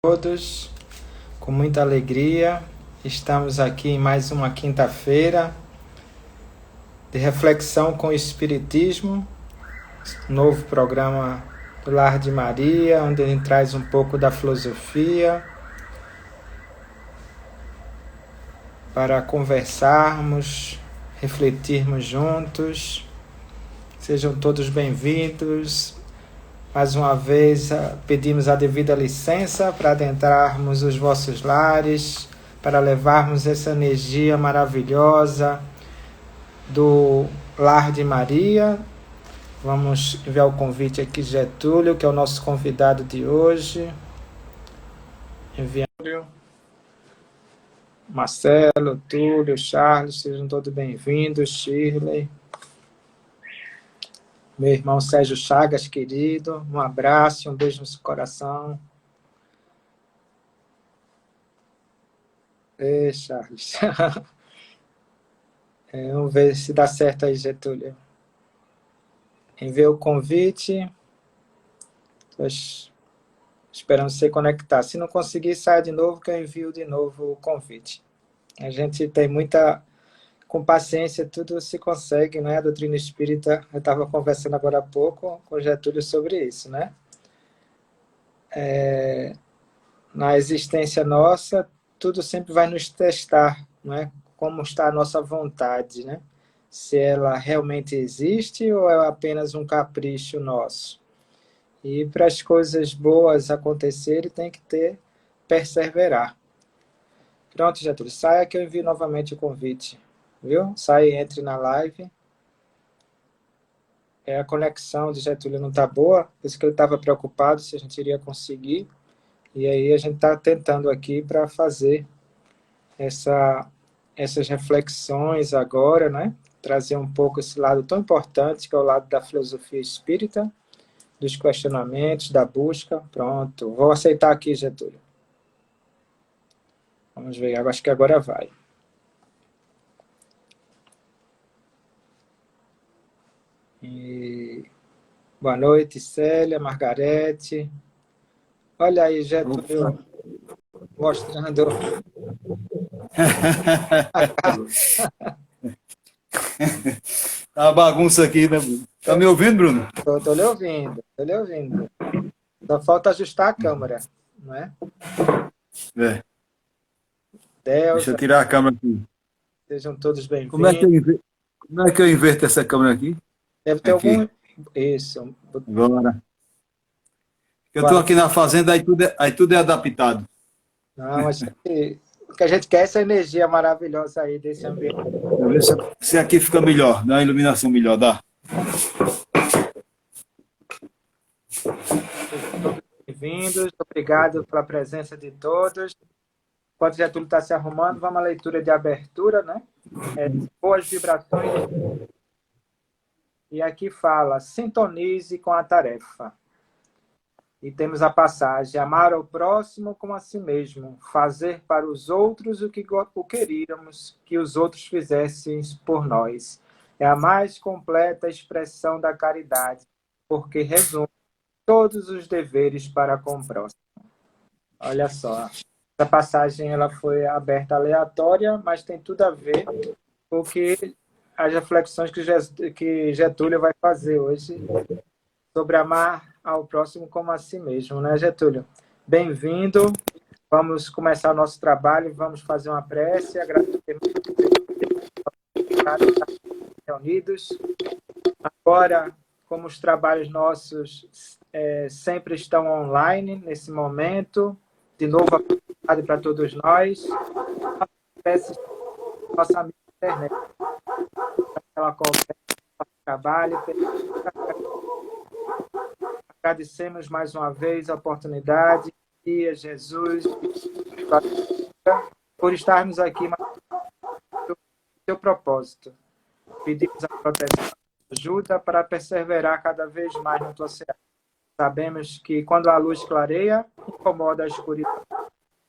Todos, com muita alegria, estamos aqui em mais uma quinta-feira de reflexão com o Espiritismo, novo programa do Lar de Maria, onde ele traz um pouco da filosofia para conversarmos, refletirmos juntos. Sejam todos bem-vindos. Mais uma vez, pedimos a devida licença para adentrarmos os vossos lares, para levarmos essa energia maravilhosa do Lar de Maria. Vamos enviar o convite aqui, Getúlio, que é o nosso convidado de hoje. Enviando Marcelo, Túlio, Charles, sejam todos bem-vindos, Shirley. Meu irmão Sérgio Chagas, querido, um abraço, um beijo no seu coração. Ei, Charles. Vamos ver se dá certo aí, Getúlio. Enviei o convite. Estou esperando você conectar. Se não conseguir, saia de novo, que eu envio de novo o convite. A gente tem muita... Com paciência, tudo se consegue, né? A doutrina espírita, eu estava conversando agora há pouco com o Getúlio sobre isso, né? Na existência nossa, tudo sempre vai nos testar, né? Como está a nossa vontade, né? Se ela realmente existe ou é apenas um capricho nosso. E para as coisas boas acontecerem, tem que perseverar. Pronto, Getúlio, saia que eu envio novamente o convite. Viu? Sai, entre na live. A conexão de Getúlio não está boa, por isso que ele estava preocupado se a gente iria conseguir. E aí a gente está tentando aqui para fazer essas reflexões agora, né? Trazer um pouco esse lado tão importante, que é o lado da filosofia espírita, dos questionamentos, da busca. Pronto, vou aceitar aqui, Getúlio. Vamos ver, acho que agora vai. E... Boa noite, Célia, Margarete. Olha aí, Getúlio, mostrando... Tá uma bagunça aqui, né, Bruno? Tá me ouvindo, Bruno? Tô lhe ouvindo, tô lhe ouvindo. Só falta ajustar a câmera, não é? É. Delza, Deixa eu tirar a câmera aqui. sejam todos Como é que bem-vindos. eu inverto essa câmera aqui? Deve ter Aqui. algum... Isso. Agora. Eu tô aqui na fazenda, aí tudo é adaptado. Não, o que a gente quer é essa energia maravilhosa aí desse ambiente. Deixa eu ver se aqui fica melhor, dá uma iluminação melhor, dá. Sejam todos bem-vindos. Obrigado pela presença de todos. Enquanto Getúlio está se arrumando, vamos à leitura de abertura, né? Boas vibrações. E aqui fala, sintonize com a tarefa. E temos a passagem, amar ao próximo como a si mesmo, fazer para os outros o que queríamos que os outros fizessem por nós. É a mais completa expressão da caridade, porque resume todos os deveres para com o próximo. Olha só, essa passagem ela foi aberta aleatória, mas tem tudo a ver com as reflexões que Getúlio vai fazer hoje sobre amar ao próximo como a si mesmo, né, Getúlio? Bem-vindo. Vamos começar o nosso trabalho, vamos fazer uma prece, agradecer reunidos. Agora, como os trabalhos nossos sempre estão online nesse momento, de novo, obrigado para todos nós. Peço nossa amiga internet, ela coopera no trabalho. Agradecemos mais uma vez a oportunidade, Jesus, por estarmos aqui no seu propósito. Pedimos a proteção, ajuda para perseverar cada vez mais na tua seara. Sabemos que quando a luz clareia, incomoda a escuridão.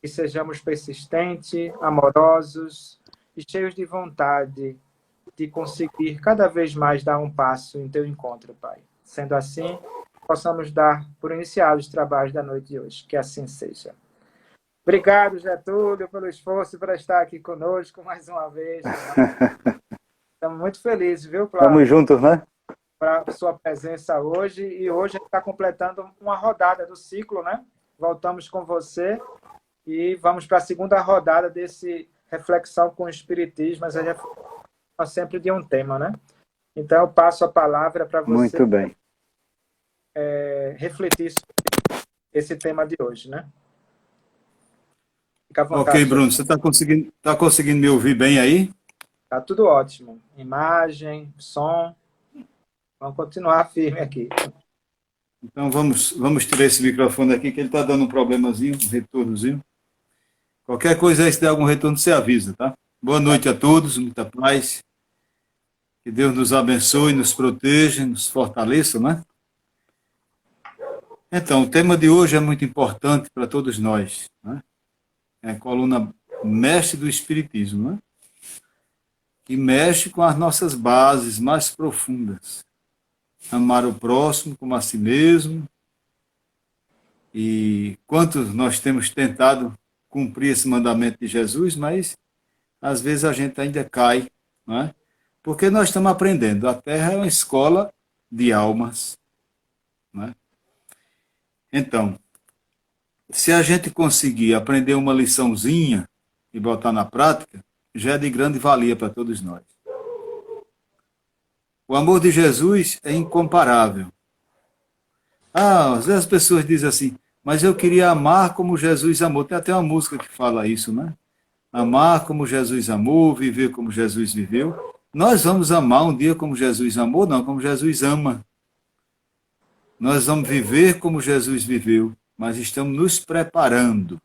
Que sejamos persistentes, amorosos e cheios de vontade de conseguir cada vez mais dar um passo em teu encontro, Pai. Sendo assim, possamos dar por iniciados os trabalhos da noite de hoje. Que assim seja. Obrigado, Getúlio, pelo esforço para estar aqui conosco mais uma vez. Estamos muito felizes, viu, Estamos juntos, né? para sua presença hoje. E hoje a gente está completando uma rodada do ciclo, né? Voltamos com você e vamos para a segunda rodada desse Reflexão com o Espiritismo, mas a reflexão sempre de um tema, né? Então eu passo a palavra para você. Muito bem. Refletir sobre esse tema de hoje, né? Fica à vontade. Ok, Bruno, você está conseguindo me ouvir bem aí? Está tudo ótimo. Imagem, som. Vamos continuar firme aqui. Então vamos tirar esse microfone aqui, que ele está dando um problemazinho, um retornozinho. Qualquer coisa aí, se der algum retorno, você avisa, tá? Boa noite a todos, muita paz. Que Deus nos abençoe, nos proteja, nos fortaleça, né? Então, o tema de hoje é muito importante para todos nós, né? É a coluna Mestre do Espiritismo, né? Que mexe com as nossas bases mais profundas. Amar o próximo como a si mesmo. E quantos nós temos tentado cumprir esse mandamento de Jesus, mas às vezes a gente ainda cai, não é? Porque nós estamos aprendendo. A Terra é uma escola de almas, não é? Então, se a gente conseguir aprender uma liçãozinha e botar na prática, já é de grande valia para todos nós. O amor de Jesus é incomparável. Às vezes as pessoas dizem assim, mas eu queria amar como Jesus amou. Tem até uma música que fala isso, né? Amar como Jesus amou, viver como Jesus viveu. Nós vamos amar um dia como Jesus amou, não, como Jesus ama. Nós vamos viver como Jesus viveu, mas estamos nos preparando,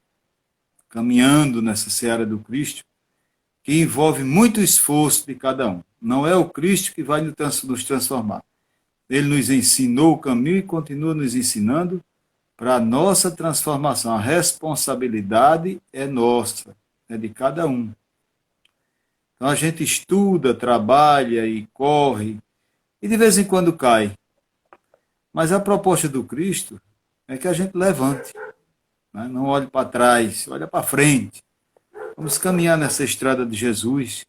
caminhando nessa seara do Cristo, que envolve muito esforço de cada um. Não é o Cristo que vai nos transformar. Ele nos ensinou o caminho e continua nos ensinando para a nossa transformação. A responsabilidade é nossa, é de cada um. Então a gente estuda, trabalha e corre, e de vez em quando cai. Mas a proposta do Cristo é que a gente levante, né? Não olhe para trás, olhe para frente. Vamos caminhar nessa estrada de Jesus.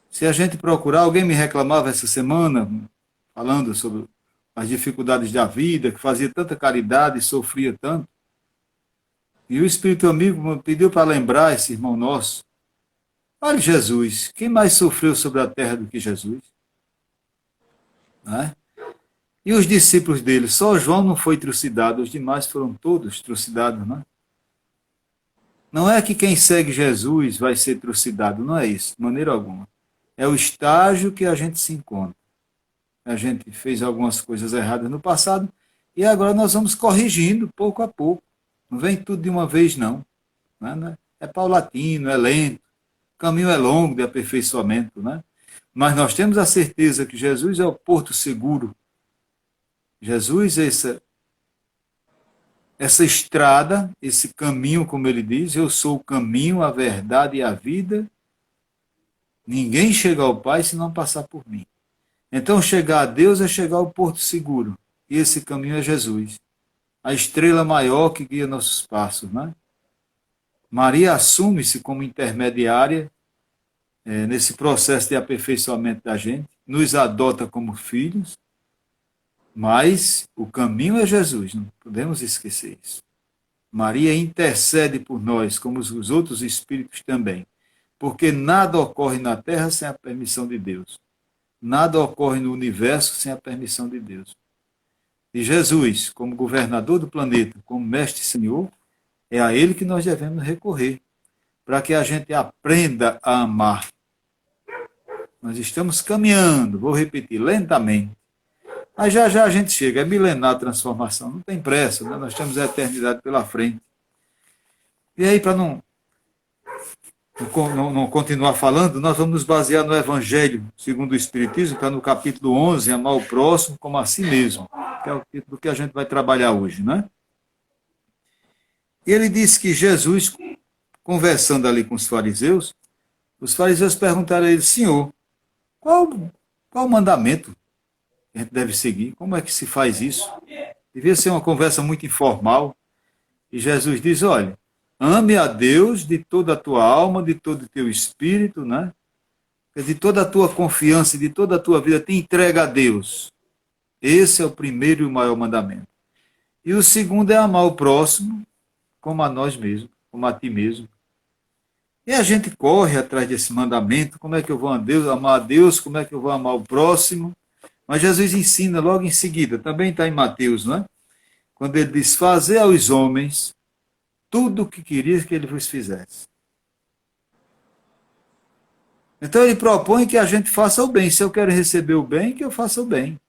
Se a gente procurar, alguém me reclamava essa semana, falando sobre as dificuldades da vida, que fazia tanta caridade e sofria tanto. E o Espírito Amigo me pediu para lembrar esse irmão nosso. Olha Jesus, quem mais sofreu sobre a terra do que Jesus? Não é? E os discípulos dele, só João não foi trucidado, os demais foram todos trucidados, não é? Não é que quem segue Jesus vai ser trucidado, não é isso, de maneira alguma. É o estágio que a gente se encontra. A gente fez algumas coisas erradas no passado e agora nós vamos corrigindo pouco a pouco. Não vem tudo de uma vez, não. É paulatino, é lento. O caminho é longo de aperfeiçoamento, né? Mas nós temos a certeza que Jesus é o porto seguro. Jesus é essa estrada, esse caminho, como ele diz, eu sou o caminho, a verdade e a vida. Ninguém chega ao Pai se não passar por mim. Então, chegar a Deus é chegar ao porto seguro. E esse caminho é Jesus. A estrela maior que guia nossos passos, né? Maria assume-se como intermediária nesse processo de aperfeiçoamento da gente, nos adota como filhos, mas o caminho é Jesus, não podemos esquecer isso. Maria intercede por nós, como os outros espíritos também, porque nada ocorre na terra sem a permissão de Deus. Nada ocorre no universo sem a permissão de Deus. E Jesus, como governador do planeta, como mestre e senhor, é a ele que nós devemos recorrer, para que a gente aprenda a amar. Nós estamos caminhando, vou repetir, lentamente. Mas já já a gente chega, é milenar a transformação, não tem pressa, né? Nós temos a eternidade pela frente. E aí, para não continuar falando, nós vamos nos basear no Evangelho segundo o Espiritismo, que está no capítulo 11, amar o próximo como a si mesmo, que é o título que a gente vai trabalhar hoje, né? E ele disse que Jesus, conversando ali com os fariseus perguntaram a ele, Senhor, qual o mandamento que a gente deve seguir? Como é que se faz isso? Devia ser uma conversa muito informal. E Jesus diz, olha, ame a Deus de toda a tua alma, de todo o teu espírito, né? De toda a tua confiança, de toda a tua vida, te entrega a Deus. Esse é o primeiro e o maior mandamento. E o segundo é amar o próximo como a nós mesmos, como a ti mesmo. E a gente corre atrás desse mandamento, como é que eu vou amar a Deus, como é que eu vou amar o próximo? Mas Jesus ensina logo em seguida, também está em Mateus, não é? Quando ele diz, fazer aos homens tudo o que queria que ele vos fizesse. Então ele propõe que a gente faça o bem. Se eu quero receber o bem, que eu faça o bem.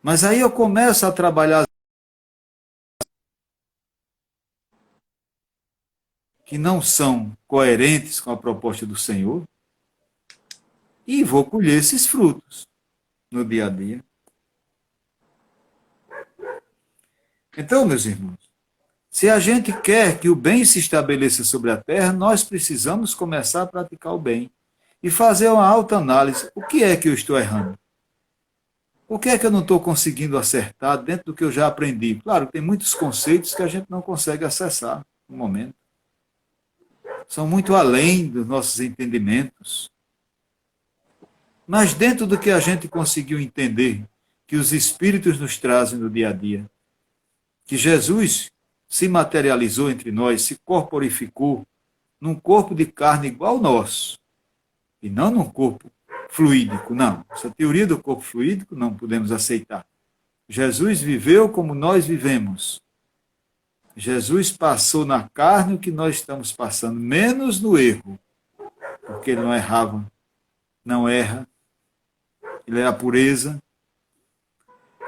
Mas aí eu começo a trabalhar que não são coerentes com a proposta do Senhor e vou colher esses frutos no dia a dia. Então, meus irmãos, se a gente quer que o bem se estabeleça sobre a terra, nós precisamos começar a praticar o bem e fazer uma autoanálise. O que é que eu estou errando? O que é que eu não estou conseguindo acertar dentro do que eu já aprendi? Claro, tem muitos conceitos que a gente não consegue acessar no momento. São muito além dos nossos entendimentos. Mas dentro do que a gente conseguiu entender, que os Espíritos nos trazem no dia a dia, que Jesus se materializou entre nós, se corporificou num corpo de carne igual ao nosso, e não num corpo fluídico, não. Essa teoria do corpo fluídico não podemos aceitar. Jesus viveu como nós vivemos. Jesus passou na carne o que nós estamos passando, menos no erro, porque ele não errava, não erra, ele é a pureza.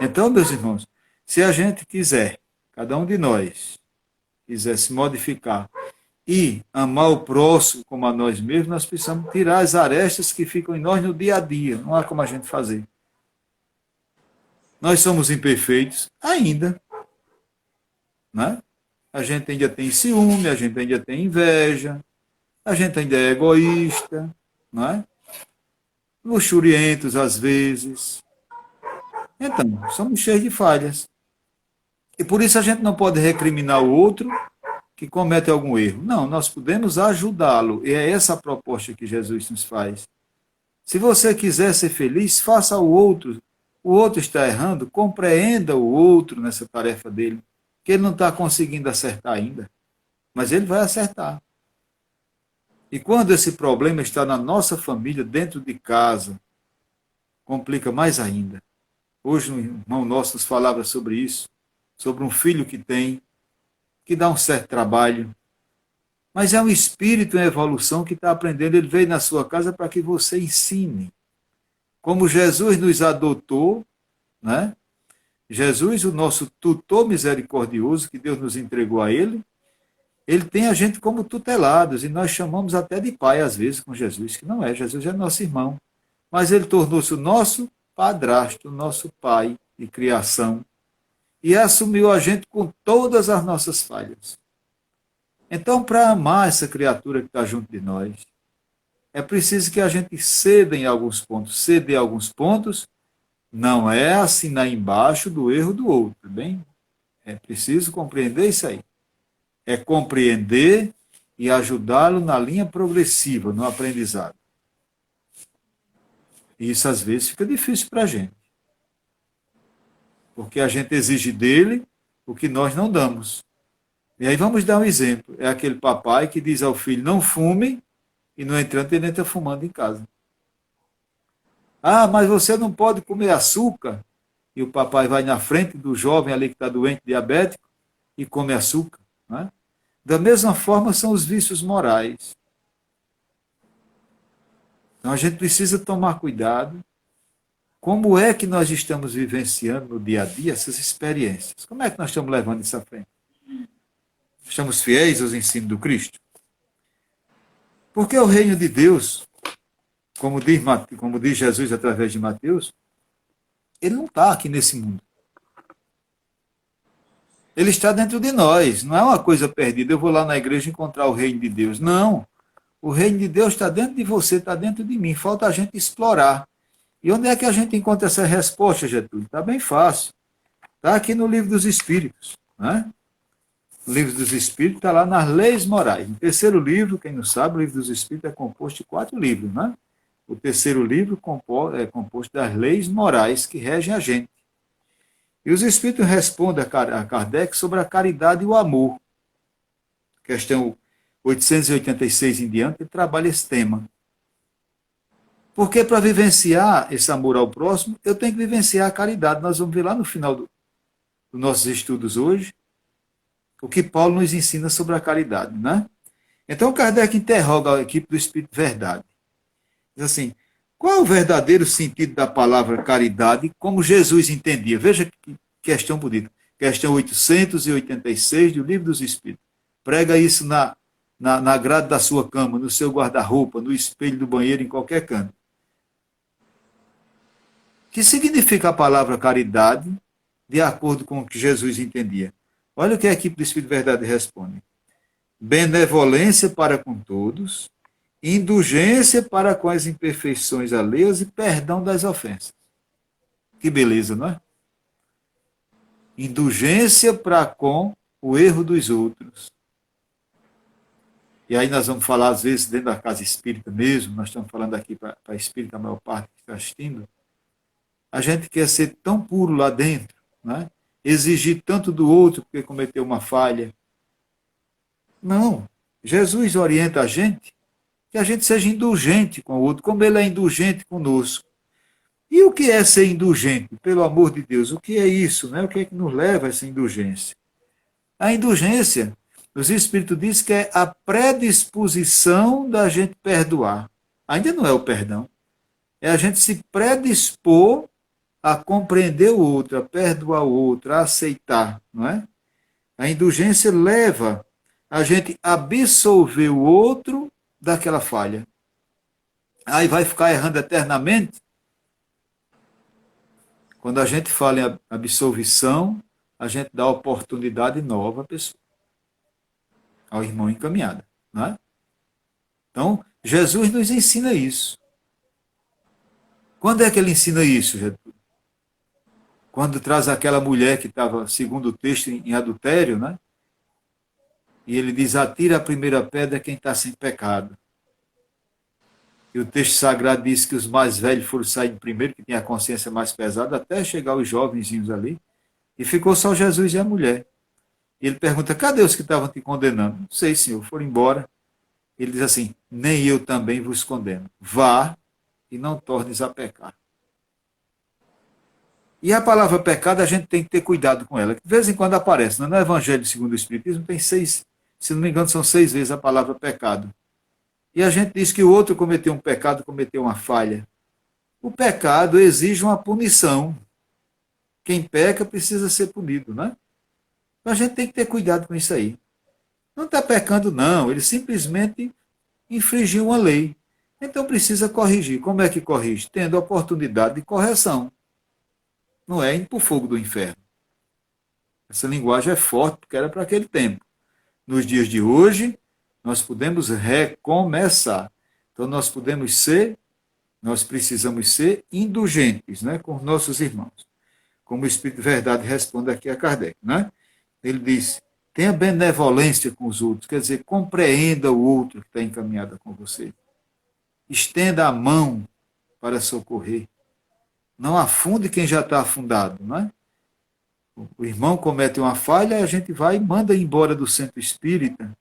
Então, meus irmãos, se a gente quiser, cada um de nós, quiser se modificar e amar o próximo como a nós mesmos, nós precisamos tirar as arestas que ficam em nós no dia a dia. Não há como a gente fazer. Nós somos imperfeitos ainda, né? A gente ainda tem ciúme, a gente ainda tem inveja, a gente ainda é egoísta, não é? Luxurientos às vezes. Então, somos cheios de falhas. E por isso a gente não pode recriminar o outro que comete algum erro. Não, nós podemos ajudá-lo. E é essa a proposta que Jesus nos faz. Se você quiser ser feliz, faça ao outro. O outro está errando, compreenda o outro nessa tarefa dele, que ele não está conseguindo acertar ainda. Mas ele vai acertar. E quando esse problema está na nossa família, dentro de casa, complica mais ainda. Hoje um irmão nosso nos falava sobre isso, sobre um filho que dá um certo trabalho, mas é um espírito em evolução que está aprendendo. Ele veio na sua casa para que você ensine. Como Jesus nos adotou, né? Jesus, o nosso tutor misericordioso, que Deus nos entregou a ele tem a gente como tutelados, e nós chamamos até de pai, às vezes, com Jesus, que não é. Jesus é nosso irmão. Mas ele tornou-se o nosso padrasto, o nosso pai de criação, e assumiu a gente com todas as nossas falhas. Então, para amar essa criatura que está junto de nós, é preciso que a gente ceda em alguns pontos. Ceder em alguns pontos não é assinar embaixo do erro do outro, bem? É preciso compreender isso aí. É compreender e ajudá-lo na linha progressiva, no aprendizado. E isso às vezes fica difícil para a gente. Porque a gente exige dele o que nós não damos. E aí vamos dar um exemplo. É aquele papai que diz ao filho, não fume, e no entanto ele entra fumando em casa. Ah, mas você não pode comer açúcar. E o papai vai na frente do jovem ali que está doente, diabético, e come açúcar. Não é? Da mesma forma são os vícios morais. Então a gente precisa tomar cuidado. Como é que nós estamos vivenciando no dia a dia essas experiências? Como é que nós estamos levando isso à frente? Estamos fiéis aos ensinos do Cristo? Porque o reino de Deus, como diz Jesus através de Mateus, ele não está aqui nesse mundo. Ele está dentro de nós. Não é uma coisa perdida. Eu vou lá na igreja encontrar o reino de Deus. Não. O reino de Deus está dentro de você, está dentro de mim. Falta a gente explorar. E onde é que a gente encontra essa resposta, Getúlio? Está bem fácil. Está aqui no Livro dos Espíritos. Né? O Livro dos Espíritos está lá nas leis morais. No terceiro livro, quem não sabe, o Livro dos Espíritos é composto de 4 livros, né? O terceiro livro é composto das leis morais que regem a gente. E os Espíritos respondem a Kardec sobre a caridade e o amor. Questão 886 em diante, ele trabalha esse tema. Porque para vivenciar esse amor ao próximo, eu tenho que vivenciar a caridade. Nós vamos ver lá no final dos nossos estudos hoje, o que Paulo nos ensina sobre a caridade, né? Então Kardec interroga a equipe do Espírito Verdade. Diz assim, qual é o verdadeiro sentido da palavra caridade como Jesus entendia? Veja que questão bonita. Questão 886 do Livro dos Espíritos. Prega isso na grade da sua cama, no seu guarda-roupa, no espelho do banheiro, em qualquer canto. O que significa a palavra caridade de acordo com o que Jesus entendia? Olha o que a equipe do Espírito Verdade responde. Benevolência para com todos, indulgência para com as imperfeições alheias e perdão das ofensas. Que beleza, não é? Indulgência para com o erro dos outros. E aí nós vamos falar, às vezes, dentro da casa espírita mesmo, nós estamos falando aqui para a espírita, a maior parte que está assistindo, a gente quer ser tão puro lá dentro, né? Exigir tanto do outro porque cometeu uma falha. Não. Jesus orienta a gente que a gente seja indulgente com o outro, como ele é indulgente conosco. E o que é ser indulgente? Pelo amor de Deus, o que é isso? Né? O que é que nos leva a essa indulgência? A indulgência, os Espíritos dizem que é a predisposição da gente perdoar. Ainda não é o perdão. É a gente se predispor a compreender o outro, a perdoar o outro, a aceitar, não é? A indulgência leva a gente a absolver o outro daquela falha. Aí vai ficar errando eternamente? Quando a gente fala em absolvição, a gente dá oportunidade nova à pessoa, ao irmão encaminhado, não é? Então, Jesus nos ensina isso. Quando é que ele ensina isso, Getúlio? Quando traz aquela mulher que estava, segundo o texto, em adultério, né? E ele diz, atira a primeira pedra quem está sem pecado. E o texto sagrado diz que os mais velhos foram sair primeiro, que tinha a consciência mais pesada, até chegar os jovenzinhos ali. E ficou só Jesus e a mulher. E ele pergunta, cadê os que estavam te condenando? Não sei, senhor, foram embora. Ele diz assim, nem eu também vos condeno. Vá e não tornes a pecar. E a palavra pecado, a gente tem que ter cuidado com ela. De vez em quando aparece, no Evangelho segundo o Espiritismo, tem 6, se não me engano, são 6 vezes a palavra pecado. E a gente diz que o outro cometeu um pecado, cometeu uma falha. O pecado exige uma punição. Quem peca precisa ser punido, né? Então a gente tem que ter cuidado com isso aí. Não está pecando, não. Ele simplesmente infringiu uma lei. Então precisa corrigir. Como é que corrige? Tendo a oportunidade de correção. Não é indo para o fogo do inferno. Essa linguagem é forte, porque era para aquele tempo. Nos dias de hoje, nós podemos recomeçar. Então nós precisamos ser indulgentes, né, com nossos irmãos. Como o Espírito de Verdade responde aqui a Kardec, né? Ele diz, tenha benevolência com os outros, quer dizer, compreenda o outro que está encaminhado com você. Estenda a mão para socorrer. Não afunde quem já está afundado, não é? O irmão comete uma falha, a gente vai e manda embora do centro espírita,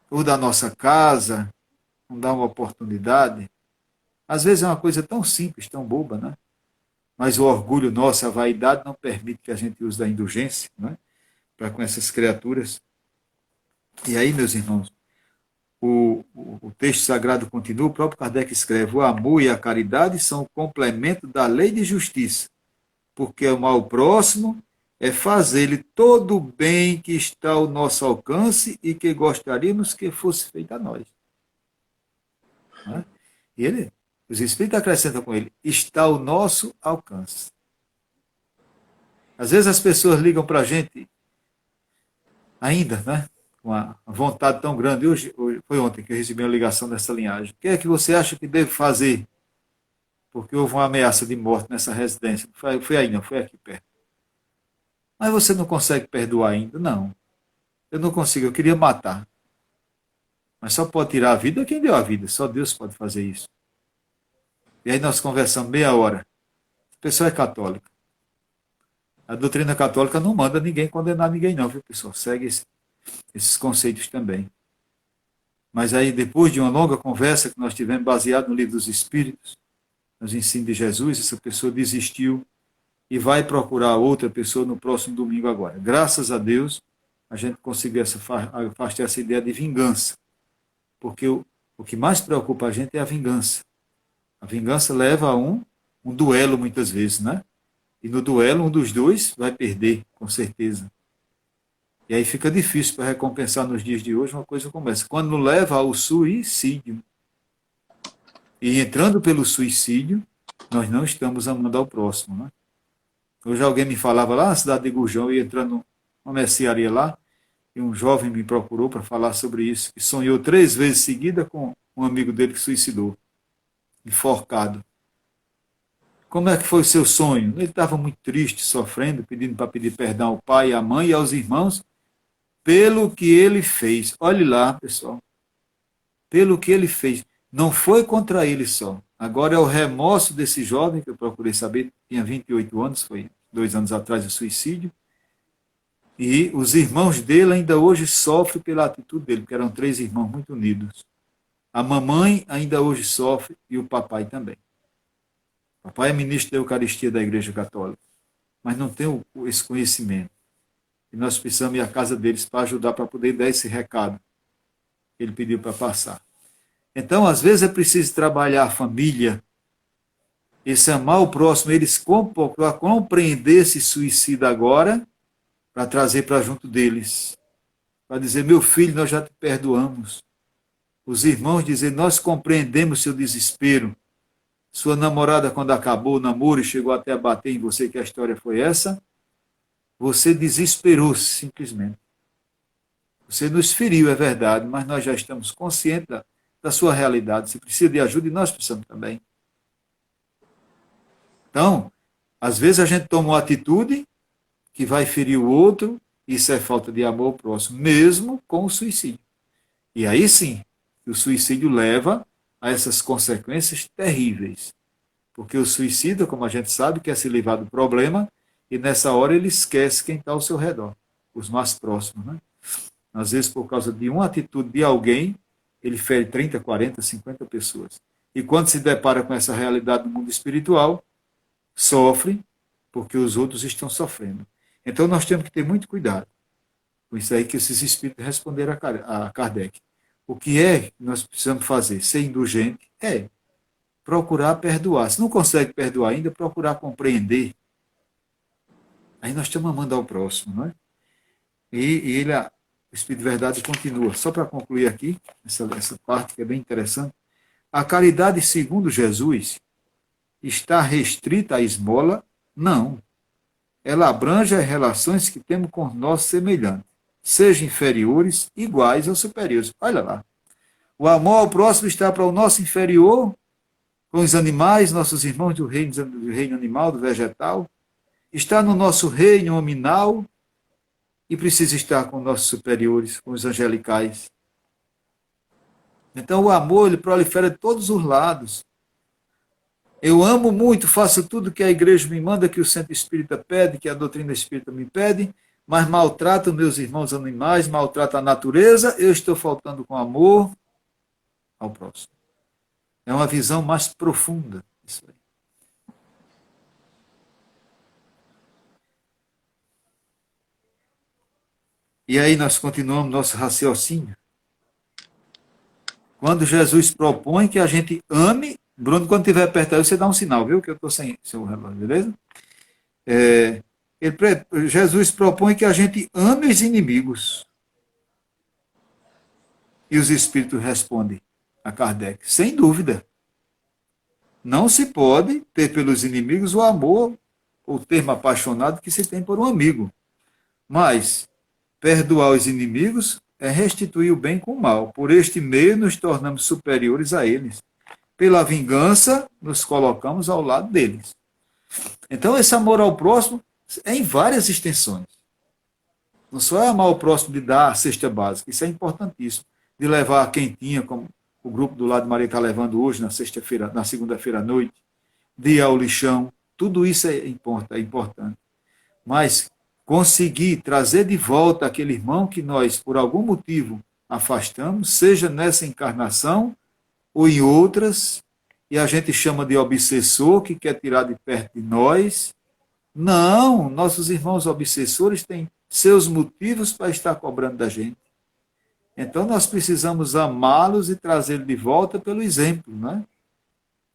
ou da nossa casa, não dá uma oportunidade. Às vezes é uma coisa tão simples, tão boba, né? Mas o orgulho nosso, a vaidade, não permite que a gente use da indulgência, né? Para com essas criaturas. E aí, meus irmãos, o texto sagrado continua, o próprio Kardec escreve, o amor e a caridade são o complemento da lei de justiça, porque amar o próximo é fazer-lhe todo o bem que está ao nosso alcance e que gostaríamos que fosse feito a nós. E os Espíritos acrescentam com ele, está ao nosso alcance. Às vezes as pessoas ligam para a gente, ainda, né? Com uma vontade tão grande. Hoje, foi ontem que eu recebi uma ligação dessa linhagem. O que é que você acha que devo fazer? Porque houve uma ameaça de morte nessa residência. Foi aí, não, foi aqui perto. Mas você não consegue perdoar ainda? Não. Eu não consigo, eu queria matar. Mas só pode tirar a vida quem deu a vida. Só Deus pode fazer isso. E aí nós conversamos meia hora. A pessoa é católica. A doutrina católica não manda ninguém condenar ninguém não, viu, pessoal? Segue esses conceitos também. Mas aí, depois de uma longa conversa que nós tivemos, baseado no Livro dos Espíritos, nos ensinos de Jesus, essa pessoa desistiu e vai procurar outra pessoa no próximo domingo agora. Graças a Deus, a gente conseguiu afastar essa ideia de vingança. Porque o que mais preocupa a gente é a vingança. A vingança leva a um duelo, muitas vezes, né? E no duelo, um dos dois vai perder, com certeza. E aí fica difícil para recompensar nos dias de hoje uma coisa como essa. Quando leva ao suicídio. E entrando pelo suicídio, nós não estamos amando ao próximo, né? Hoje alguém me falava lá na cidade de Gurjão, eu ia entrando numa mercearia lá, e um jovem me procurou para falar sobre isso, que sonhou 3 vezes seguida com um amigo dele que suicidou, enforcado. Como é que foi o seu sonho? Ele estava muito triste, sofrendo, pedindo para pedir perdão ao pai, à mãe e aos irmãos, pelo que ele fez. Olhe lá, pessoal. Pelo que ele fez. Não foi contra ele só. Agora é o remorso desse jovem, que eu procurei saber, tinha 28 anos, foi 2 anos atrás do suicídio. E os irmãos dele ainda hoje sofrem pela atitude dele, porque eram 3 irmãos muito unidos. A mamãe ainda hoje sofre e o papai também. O papai é ministro da Eucaristia da Igreja Católica, mas não tem esse conhecimento. E nós precisamos ir à casa deles para ajudar, para poder dar esse recado que ele pediu para passar. Então, às vezes é preciso trabalhar a família, esse amar o próximo, eles compreender esse suicídio agora, para trazer para junto deles. Para dizer, meu filho, nós já te perdoamos. Os irmãos dizer, nós compreendemos seu desespero. Sua namorada, quando acabou o namoro e chegou até a bater em você, que a história foi essa, você desesperou-se simplesmente. Você nos feriu, é verdade, mas nós já estamos conscientes da sua realidade. Você precisa de ajuda e nós precisamos também. Então, às vezes a gente toma uma atitude que vai ferir o outro, isso é falta de amor ao próximo, mesmo com o suicídio. E aí sim, o suicídio leva a essas consequências terríveis. Porque o suicida, como a gente sabe, quer se livrar do problema e nessa hora ele esquece quem está ao seu redor, os mais próximos, né? Às vezes, por causa de uma atitude de alguém, ele fere 30, 40, 50 pessoas. E quando se depara com essa realidade do mundo espiritual, sofre porque os outros estão sofrendo. Então nós temos que ter muito cuidado com isso aí que esses espíritos responderam a Kardec. O que é que nós precisamos fazer? Ser indulgente é procurar perdoar. Se não consegue perdoar ainda, procurar compreender. Aí nós estamos amando ao próximo, não é? E ele, o Espírito de Verdade continua. Só para concluir aqui, essa parte que é bem interessante. A caridade segundo Jesus está restrita à esmola? Não. Ela abrange as relações que temos com nossos semelhantes, sejam inferiores, iguais ou superiores. Olha lá. O amor ao próximo está para o nosso inferior, com os animais, nossos irmãos do reino animal, do vegetal. Está no nosso reino nominal e precisa estar com nossos superiores, com os angelicais. Então o amor ele prolifera de todos os lados. Eu amo muito, faço tudo que a igreja me manda, que o centro espírita pede, que a doutrina espírita me pede, mas maltrato meus irmãos animais, maltrato a natureza, eu estou faltando com amor ao próximo. É uma visão mais profunda isso aí. E aí nós continuamos nosso raciocínio. Quando Jesus propõe que a gente ame, Bruno, quando estiver perto aí, você dá um sinal, viu? Que eu estou sem seu relógio, beleza? Jesus propõe que a gente ame os inimigos. E os espíritos respondem a Kardec, sem dúvida. Não se pode ter pelos inimigos o amor, o termo apaixonado que se tem por um amigo. Mas perdoar os inimigos é restituir o bem com o mal. Por este meio nos tornamos superiores a eles. Pela vingança, nos colocamos ao lado deles. Então, esse amor ao próximo é em várias extensões. Não só é amar o próximo de dar a cesta básica, isso é importantíssimo. De levar a quentinha, como o grupo do lado de Maria está levando hoje, na sexta-feira, na segunda-feira à noite, de ir ao lixão, tudo isso é importante. Mas conseguir trazer de volta aquele irmão que nós, por algum motivo, afastamos, seja nessa encarnação ou em outras, e a gente chama de obsessor, que quer tirar de perto de nós. Não, nossos irmãos obsessores têm seus motivos para estar cobrando da gente. Então nós precisamos amá-los e trazê-los de volta pelo exemplo, né?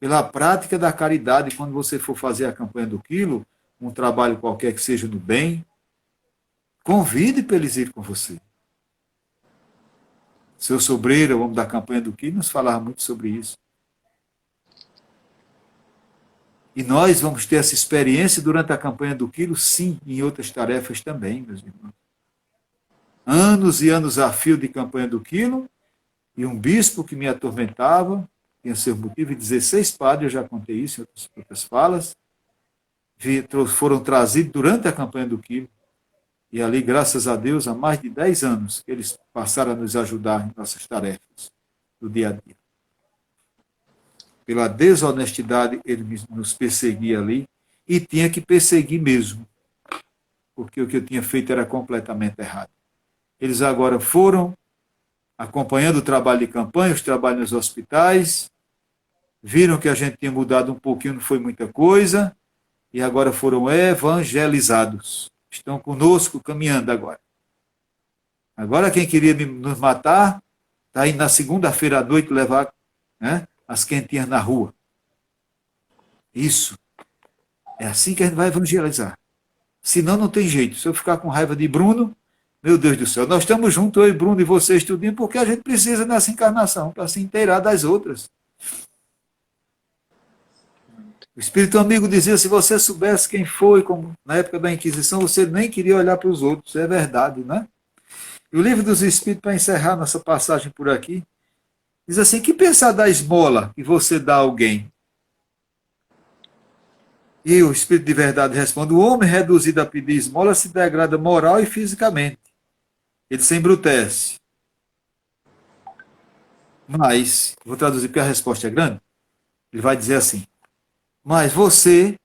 Pela prática da caridade. Quando você for fazer a campanha do quilo, um trabalho qualquer que seja do bem, convide para eles ir com você. Seu Sobreira, o homem da campanha do quilo, nos falava muito sobre isso. E nós vamos ter essa experiência durante a campanha do quilo, sim, em outras tarefas também, meus irmãos. Anos e anos a fio de campanha do quilo, e um bispo que me atormentava, tinha seu motivo, e 16 padres, eu já contei isso em outras falas, foram trazidos durante a campanha do quilo, e ali, graças a Deus, há mais de 10 anos que eles passaram a nos ajudar em nossas tarefas do dia a dia. Pela desonestidade, ele nos perseguia ali, e tinha que perseguir mesmo, porque o que eu tinha feito era completamente errado. Eles agora foram acompanhando o trabalho de campanha, os trabalhos nos hospitais, viram que a gente tinha mudado um pouquinho, não foi muita coisa, e agora foram evangelizados. Estão conosco, caminhando agora. Agora quem queria nos matar, está indo na segunda-feira à noite levar, né, as quentinhas na rua. Isso. É assim que a gente vai evangelizar. Senão não tem jeito. Se eu ficar com raiva de Bruno, meu Deus do céu, nós estamos juntos, eu e Bruno e você estudando, porque a gente precisa nessa encarnação, para se inteirar das outras. O Espírito Amigo dizia, se você soubesse quem foi, como na época da Inquisição, você nem queria olhar para os outros. É verdade, né? E o Livro dos Espíritos, para encerrar nossa passagem por aqui, diz assim, que pensar da esmola que você dá a alguém? E o Espírito de Verdade responde, o homem reduzido a pedir esmola se degrada moral e fisicamente. Ele se embrutece. Mas, vou traduzir porque a resposta é grande, ele vai dizer assim, mas você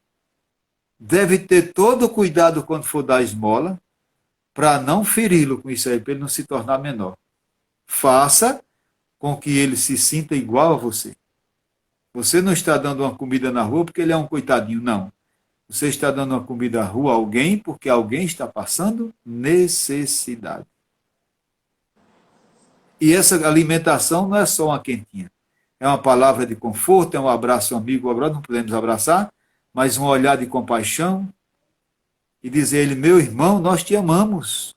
deve ter todo o cuidado quando for dar esmola para não feri-lo com isso aí, para ele não se tornar menor. Faça com que ele se sinta igual a você. Você não está dando uma comida na rua porque ele é um coitadinho, não. Você está dando uma comida na rua a alguém porque alguém está passando necessidade. E essa alimentação não é só uma quentinha. É uma palavra de conforto, é um abraço amigo, agora não podemos abraçar, mas um olhar de compaixão e dizer a ele, meu irmão, nós te amamos.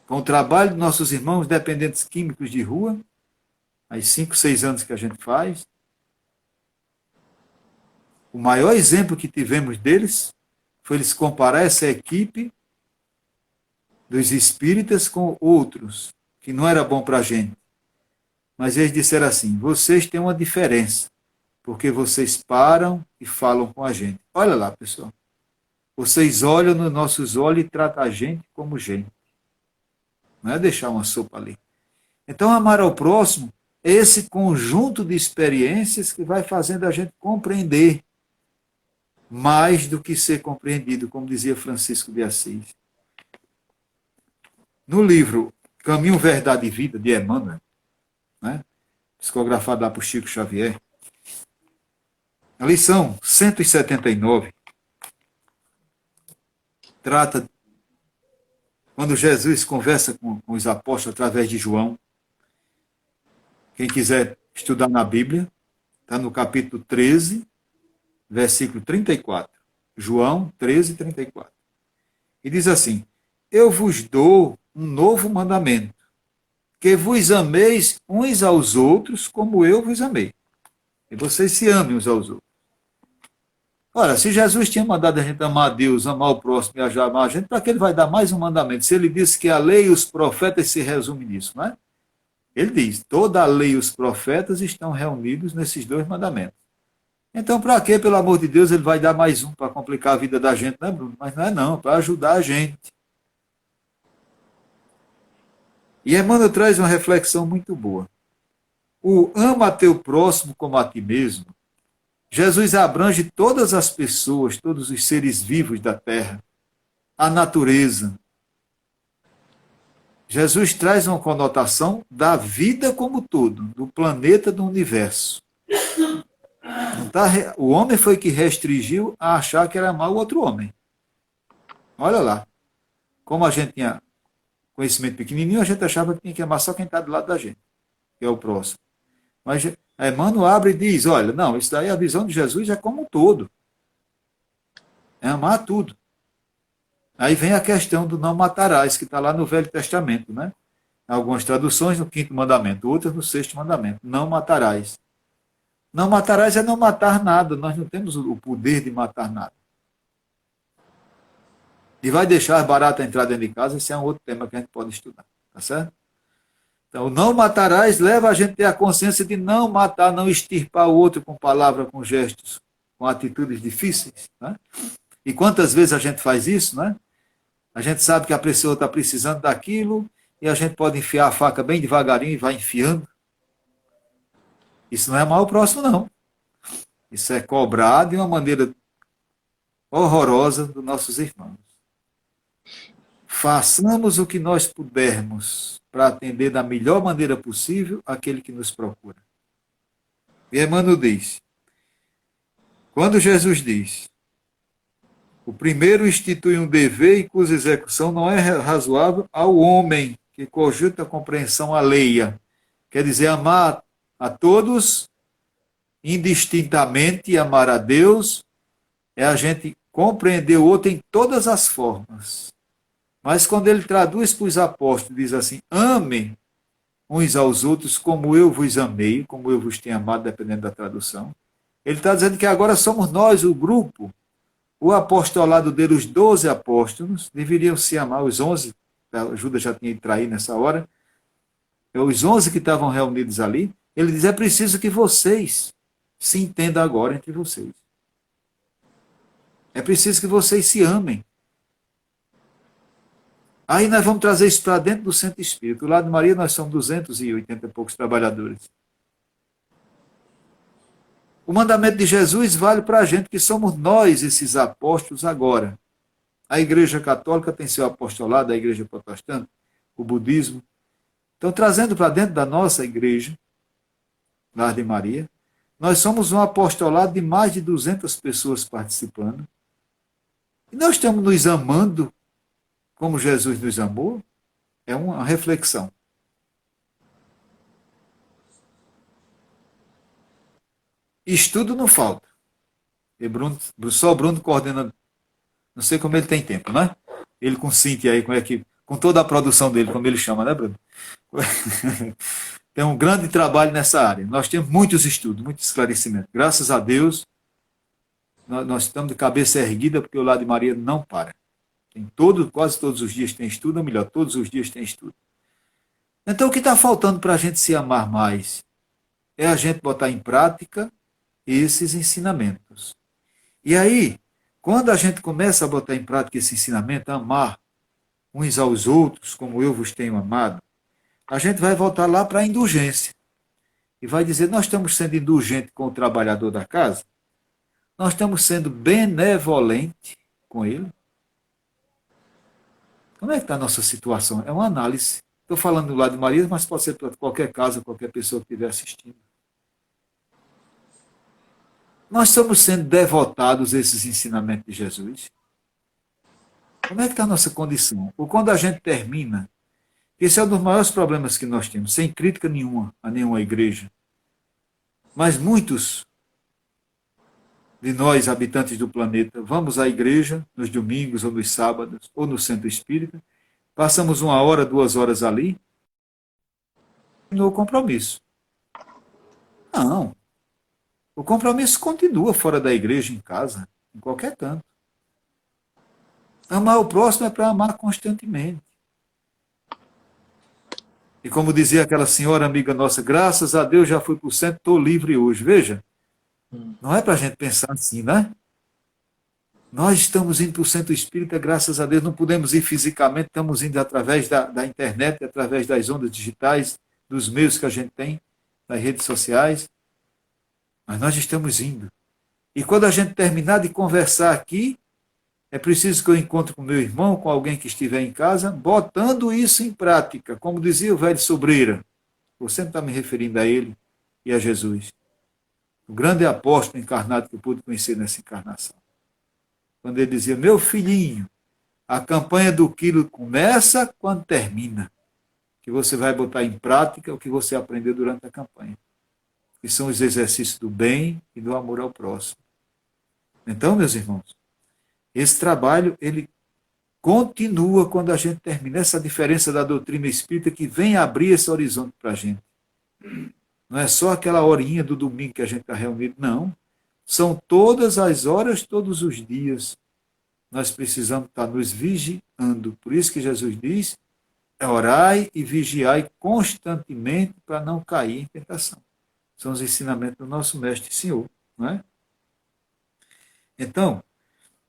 Com o trabalho dos nossos irmãos dependentes químicos de rua, há 5, 6 anos que a gente faz, o maior exemplo que tivemos deles foi eles comparar essa equipe dos espíritas com outros, que não era bom para a gente. Mas eles disseram assim, vocês têm uma diferença, porque vocês param e falam com a gente. Olha lá, pessoal. Vocês olham nos nossos olhos e tratam a gente como gente. Não é deixar uma sopa ali. Então, amar ao próximo é esse conjunto de experiências que vai fazendo a gente compreender mais do que ser compreendido, como dizia Francisco de Assis. No livro Caminho, Verdade e Vida, de Emmanuel, né, psicografado lá por Chico Xavier, a lição 179 trata quando Jesus conversa com os apóstolos através de João. Quem quiser estudar na Bíblia, está no capítulo 13, versículo 34. João 13, 34. E diz assim, eu vos dou um novo mandamento, que vos ameis uns aos outros como eu vos amei. E vocês se amem uns aos outros. Ora, se Jesus tinha mandado a gente amar a Deus, amar o próximo e amar a gente, para que ele vai dar mais um mandamento? Se ele disse que a lei e os profetas se resumem nisso, não é? Ele diz, toda a lei e os profetas estão reunidos nesses 2 mandamentos. Então, para que, pelo amor de Deus, ele vai dar mais um para complicar a vida da gente, né, Bruno? Mas não é não, para ajudar a gente. E Emmanuel traz uma reflexão muito boa. O ama a teu próximo como a ti mesmo. Jesus abrange todas as pessoas, todos os seres vivos da terra, a natureza. Jesus traz uma conotação da vida como todo, do planeta, do universo. Não tá, o homem foi que restringiu a achar que era amar o outro homem. Olha lá. Como a gente tinha conhecimento pequenininho, a gente achava que tinha que amar só quem está do lado da gente, que é o próximo. Mas Emmanuel abre e diz, olha, não, isso daí a visão de Jesus é como um todo. É amar tudo. Aí vem a questão do não matarás, que está lá no Velho Testamento, né? Algumas traduções no 5º mandamento, outras no 6º mandamento. Não matarás. Não matarás é não matar nada. Nós não temos o poder de matar nada. E vai deixar barata entrar dentro de casa, esse é um outro tema que a gente pode estudar. Tá certo? Então, não matarás leva a gente a ter a consciência de não matar, não extirpar o outro com palavras, com gestos, com atitudes difíceis. Né? E quantas vezes a gente faz isso, né? A gente sabe que a pessoa está precisando daquilo e a gente pode enfiar a faca bem devagarinho e vai enfiando. Isso não é amar o próximo, não. Isso é cobrar de uma maneira horrorosa dos nossos irmãos. Façamos o que nós pudermos para atender da melhor maneira possível aquele que nos procura. E Emmanuel diz, quando Jesus diz, o primeiro institui um dever e cuja execução não é razoável ao homem que cogita a compreensão alheia. Quer dizer, amar a todos indistintamente e amar a Deus é a gente compreender o outro em todas as formas. Mas quando ele traduz para os apóstolos, diz assim, amem uns aos outros como eu vos amei, como eu vos tenho amado, dependendo da tradução. Ele está dizendo que agora somos nós, o grupo, o apostolado dele, os 12 apóstolos, deveriam se amar, os 11, a Judas já tinha traído nessa hora, os 11 que estavam reunidos ali, ele diz, é preciso que vocês se entendam agora entre vocês. É preciso que vocês se amem. Aí nós vamos trazer isso para dentro do Centro Espírita. Do lado de Maria nós somos 280 e poucos trabalhadores. O mandamento de Jesus vale para a gente, que somos nós esses apóstolos agora. A Igreja Católica tem seu apostolado, a Igreja Protestante, o budismo. Então, trazendo para dentro da nossa igreja, Lar de Maria, nós somos um apostolado de mais de 200 pessoas participando. E nós estamos nos amando como Jesus nos amou? É uma reflexão. Estudo não falta. E Bruno, só o Bruno coordenando. Não sei como ele tem tempo, né? Ele com Cíntia aí, com toda a produção dele, como ele chama, né, Bruno? Tem um grande trabalho nessa área. Nós temos muitos estudos, muito esclarecimento. Graças a Deus, nós estamos de cabeça erguida, porque o Lar de Maria não para. Quase todos os dias tem estudo, ou melhor, todos os dias tem estudo. Então, o que está faltando para a gente se amar mais? É a gente botar em prática esses ensinamentos. E aí, quando a gente começa a botar em prática esse ensinamento, a amar uns aos outros, como eu vos tenho amado, a gente vai voltar lá para a indulgência. E vai dizer, nós estamos sendo indulgentes com o trabalhador da casa? Nós estamos sendo benevolentes com ele? Como é que está a nossa situação? É uma análise. Estou falando do lado de Maria, mas pode ser para qualquer casa, qualquer pessoa que estiver assistindo. Nós estamos sendo devotados a esses ensinamentos de Jesus? Como é que está a nossa condição? Ou quando a gente termina, esse é um dos maiores problemas que nós temos, sem crítica nenhuma a nenhuma igreja. Mas muitos de nós, habitantes do planeta, vamos à igreja nos domingos ou nos sábados, ou no centro espírita, passamos 1 hora, 2 horas ali, no compromisso. Não. O compromisso continua fora da igreja, em casa, em qualquer canto. Amar o próximo é para amar constantemente. E como dizia aquela senhora amiga nossa, graças a Deus já fui para o centro, estou livre hoje. Veja, não é para a gente pensar assim, né? Nós estamos indo para o centro espírita, graças a Deus, não podemos ir fisicamente, estamos indo através da internet, através das ondas digitais, dos meios que a gente tem, das redes sociais, mas nós estamos indo. E quando a gente terminar de conversar aqui, é preciso que eu encontre com meu irmão, com alguém que estiver em casa, botando isso em prática, como dizia o velho Sobreira. Eu sempre estou me referindo a ele e a Jesus. O grande apóstolo encarnado que eu pude conhecer nessa encarnação. Quando ele dizia, meu filhinho, a campanha do quilo começa quando termina. Que você vai botar em prática o que você aprendeu durante a campanha. Que são os exercícios do bem e do amor ao próximo. Então, meus irmãos, esse trabalho, ele continua quando a gente termina. Essa diferença da doutrina espírita que vem abrir esse horizonte para a gente. Não é só aquela horinha do domingo que a gente está reunido, não. São todas as horas, todos os dias. Nós precisamos estar nos vigiando. Por isso que Jesus diz, orai e vigiai constantemente para não cair em tentação. São os ensinamentos do nosso Mestre e Senhor. Não é? Então,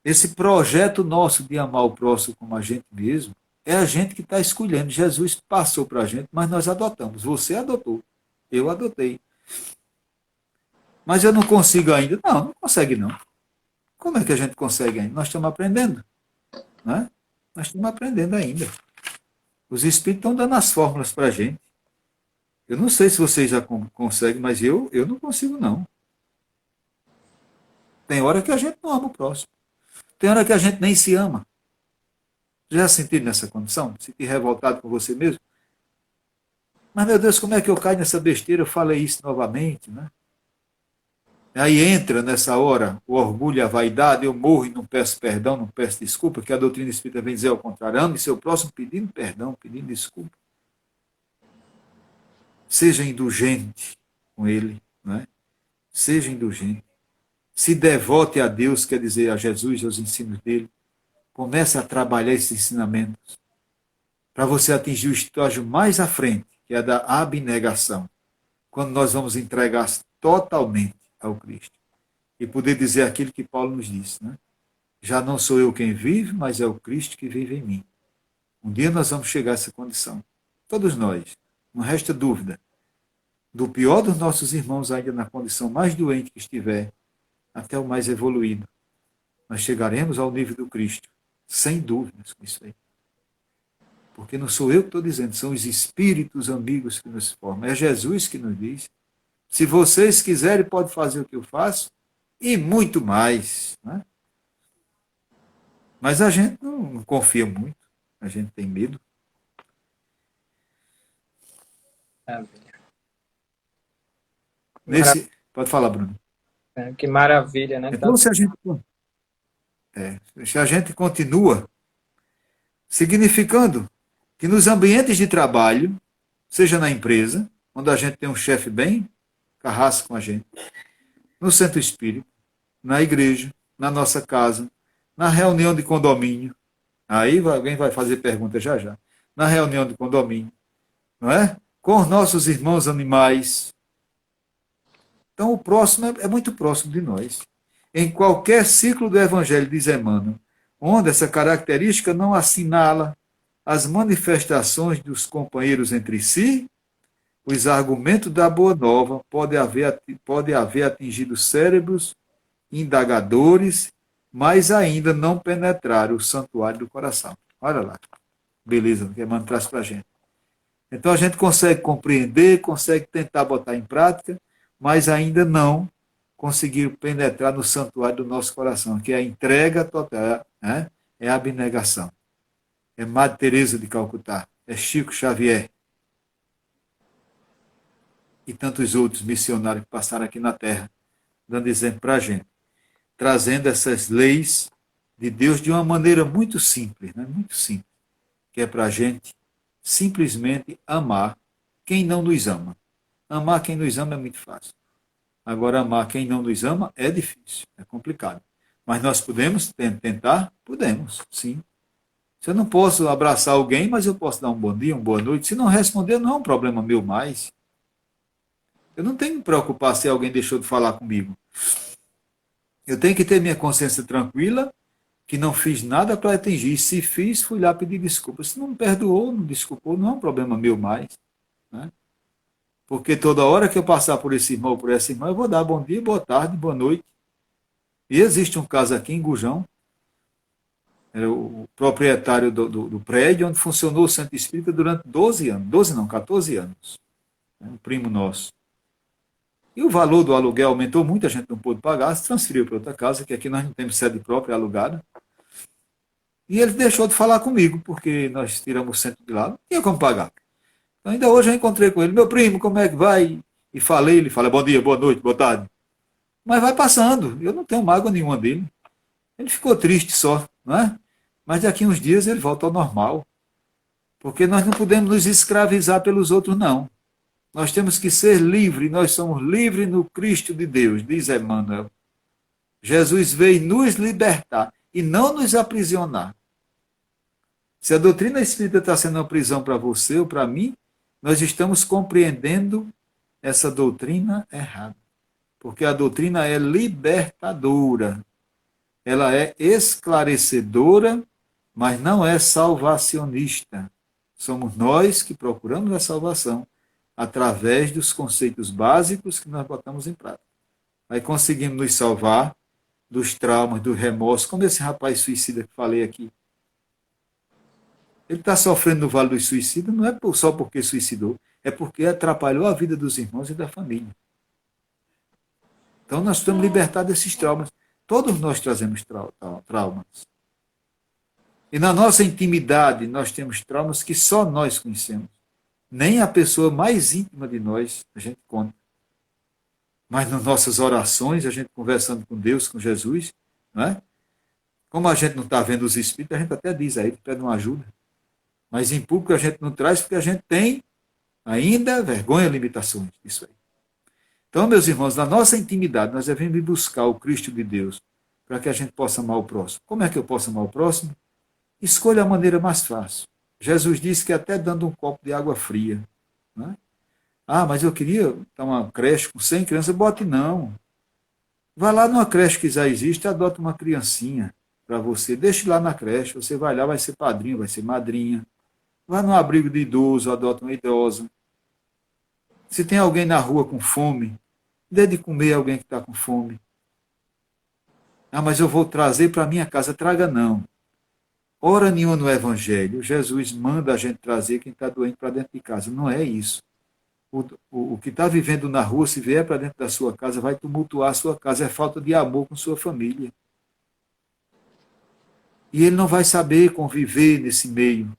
esse projeto nosso de amar o próximo como a gente mesmo, é a gente que está escolhendo. Jesus passou para a gente, mas nós adotamos. Você adotou, eu adotei. Mas eu não consigo ainda. Não, não consegue não. Como é que a gente consegue ainda? Nós estamos aprendendo. Né? Nós estamos aprendendo ainda. Os Espíritos estão dando as fórmulas para a gente. Eu não sei se vocês já conseguem, mas eu não consigo não. Tem hora que a gente não ama o próximo. Tem hora que a gente nem se ama. Já se sentiu nessa condição? Se sentir revoltado com você mesmo? Mas, meu Deus, como é que eu caio nessa besteira? Eu falei isso novamente, né? Aí entra nessa hora o orgulho e a vaidade, eu morro e não peço perdão, não peço desculpa, que a doutrina espírita vem dizer ao contrário, ame seu próximo pedindo perdão, pedindo desculpa. Seja indulgente com ele, não é? Seja indulgente. Se devote a Deus, quer dizer, a Jesus e aos ensinos dele. Comece a trabalhar esses ensinamentos para você atingir o estágio mais à frente, que é a da abnegação, quando nós vamos entregar totalmente ao Cristo. E poder dizer aquilo que Paulo nos disse, né? Já não sou eu quem vive, mas é o Cristo que vive em mim. Um dia nós vamos chegar a essa condição. Todos nós. Não resta dúvida. Do pior dos nossos irmãos, ainda na condição mais doente que estiver, até o mais evoluído. Nós chegaremos ao nível do Cristo. Sem dúvidas com isso aí. Porque não sou eu que estou dizendo, são os espíritos amigos que nos formam. É Jesus que nos diz. Se vocês quiserem, pode fazer o que eu faço e muito mais. Né? Mas a gente não confia muito, a gente tem medo. Pode falar, Bruno. Que maravilha, né? Então, se a gente continua significando que nos ambientes de trabalho, seja na empresa, onde a gente tem um chefe bem carrasco com a gente, no centro espírita, na igreja, na nossa casa, na reunião de condomínio, aí alguém vai fazer pergunta já já, na reunião de condomínio, não é? Com os nossos irmãos animais. Então o próximo é muito próximo de nós. Em qualquer ciclo do Evangelho, diz Emmanuel, onde essa característica não assinala as manifestações dos companheiros entre si, os argumentos da Boa Nova podem haver atingido cérebros indagadores, mas ainda não penetraram o santuário do coração. Olha lá, beleza, que Emmanuel traz para a gente. Então a gente consegue compreender, consegue tentar botar em prática, mas ainda não conseguir penetrar no santuário do nosso coração, que é a entrega total, né? É a abnegação. É Madre Teresa de Calcutá, é Chico Xavier e tantos outros missionários que passaram aqui na Terra, dando exemplo para a gente, trazendo essas leis de Deus de uma maneira muito simples, né? Muito simples, que é para a gente simplesmente amar quem não nos ama. Amar quem nos ama é muito fácil. Agora, amar quem não nos ama é difícil, é complicado. Mas nós podemos tentar? Podemos, sim. Se eu não posso abraçar alguém, mas eu posso dar um bom dia, uma boa noite. Se não responder, não é um problema meu mais. Eu não tenho que me preocupar se alguém deixou de falar comigo. Eu tenho que ter minha consciência tranquila que não fiz nada para atingir. Se fiz, fui lá pedir desculpa. Se não me perdoou, não desculpou, não é um problema meu mais. Né? Porque toda hora que eu passar por esse irmão ou por essa irmã, eu vou dar bom dia, boa tarde, boa noite. E existe um caso aqui em Gujão, o proprietário do prédio, onde funcionou o Centro Espírita durante 12 anos. 12 não, 14 anos. Um primo nosso. E o valor do aluguel aumentou muito, a gente não pôde pagar, se transferiu para outra casa, que aqui nós não temos sede própria alugada. E ele deixou de falar comigo, porque nós tiramos o centro de lá, não tinha como pagar. Então, ainda hoje eu encontrei com ele, meu primo, como é que vai? E falei, ele fala, bom dia, boa noite, boa tarde. Mas vai passando, eu não tenho mágoa nenhuma dele. Ele ficou triste só, não é? Mas daqui a uns dias ele volta ao normal. Porque nós não podemos nos escravizar pelos outros, não. Nós temos que ser livres, nós somos livres no Cristo de Deus, diz Emmanuel. Jesus veio nos libertar e não nos aprisionar. Se a doutrina espírita está sendo uma prisão para você ou para mim, nós estamos compreendendo essa doutrina errada. Porque a doutrina é libertadora. Ela é esclarecedora, mas não é salvacionista. Somos nós que procuramos a salvação através dos conceitos básicos que nós botamos em prática. Aí conseguimos nos salvar dos traumas, do remorso, como esse rapaz suicida que falei aqui. Ele está sofrendo no Vale dos Suicidas, não é só porque suicidou, é porque atrapalhou a vida dos irmãos e da família. Então nós estamos libertados desses traumas. Todos nós trazemos traumas. E na nossa intimidade nós temos traumas que só nós conhecemos. Nem a pessoa mais íntima de nós a gente conta. Mas nas nossas orações, a gente conversando com Deus, com Jesus, não é? Como a gente não está vendo os espíritos, a gente até diz a ele, pede uma ajuda. Mas em público a gente não traz porque a gente tem ainda vergonha e limitações. Isso aí. Então, meus irmãos, na nossa intimidade, nós devemos buscar o Cristo de Deus para que a gente possa amar o próximo. Como é que eu posso amar o próximo? Escolha a maneira mais fácil. Jesus disse que até dando um copo de água fria. Né? Ah, mas eu queria dar uma creche com 100 crianças. Bote não. Vá lá numa creche que já existe, adota uma criancinha para você. Deixe lá na creche. Você vai lá, vai ser padrinho, vai ser madrinha. Vá num abrigo de idoso, adota uma idosa. Se tem alguém na rua com fome, dê de comer a alguém que está com fome. Ah, mas eu vou trazer para minha casa. Traga não. Hora nenhuma no Evangelho, Jesus manda a gente trazer quem está doente para dentro de casa. Não é isso. O que está vivendo na rua, se vier para dentro da sua casa, vai tumultuar a sua casa. É falta de amor com sua família. E ele não vai saber conviver nesse meio.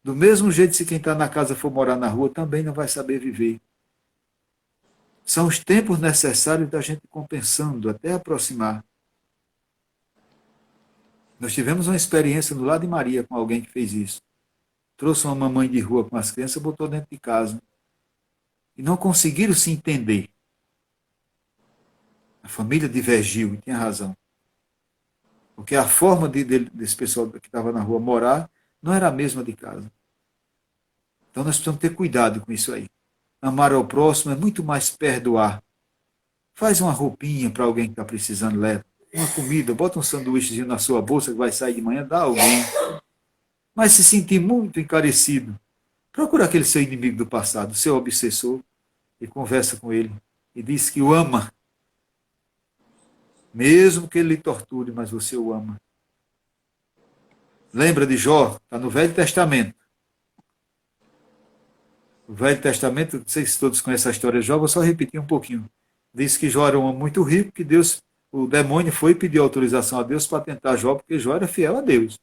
Do mesmo jeito, se quem está na casa for morar na rua, também não vai saber viver. São os tempos necessários da gente compensando, até aproximar. Nós tivemos uma experiência no Lar de Maria com alguém que fez isso. Trouxe uma mamãe de rua com as crianças, botou dentro de casa. E não conseguiram se entender. A família divergiu, e tinha razão. Porque a forma desse pessoal que estava na rua morar não era a mesma de casa. Então nós precisamos ter cuidado com isso aí. Amar ao próximo é muito mais perdoar. Faz uma roupinha para alguém que está precisando, leva. Uma comida, bota um sanduíchezinho na sua bolsa que vai sair de manhã, dá a alguém. Mas se sentir muito encarecido, procura aquele seu inimigo do passado, seu obsessor, e conversa com ele. E diz que o ama. Mesmo que ele lhe torture, mas você o ama. Lembra de Jó? Está no Velho Testamento. O Velho Testamento, não sei se todos conhecem a história de Jó, vou só repetir um pouquinho. Diz que Jó era um homem muito rico, que o demônio foi e pediu autorização a Deus para tentar Jó, porque Jó era fiel a Deus.